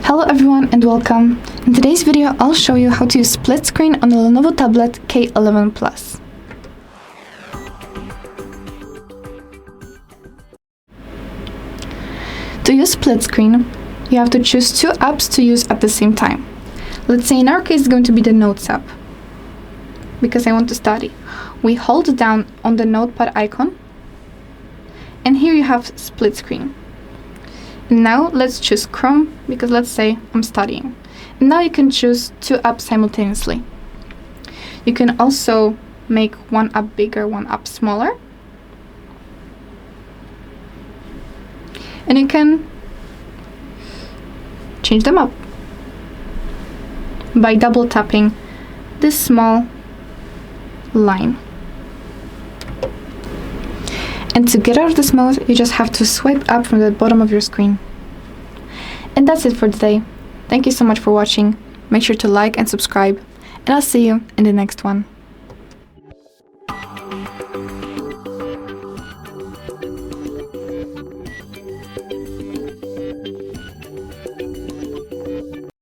Hello everyone and welcome. In today's video I'll show you how to use split screen on the LENOVO tablet K11 Plus. To use split screen, you have to choose two apps to use at the same time. Let's say in our case it's going to be the Notes app, because I want to study. We hold down on the notepad icon and here you have split screen. And now let's choose Chrome, because let's say I'm studying. And now you can choose two apps simultaneously. You can also make one app bigger, one app smaller. And you can change them up by double tapping this small line. And to get out of this mode, you just have to swipe up from the bottom of your screen. And that's it for today. Thank you so much for watching. Make sure to like and subscribe, and I'll see you in the next one.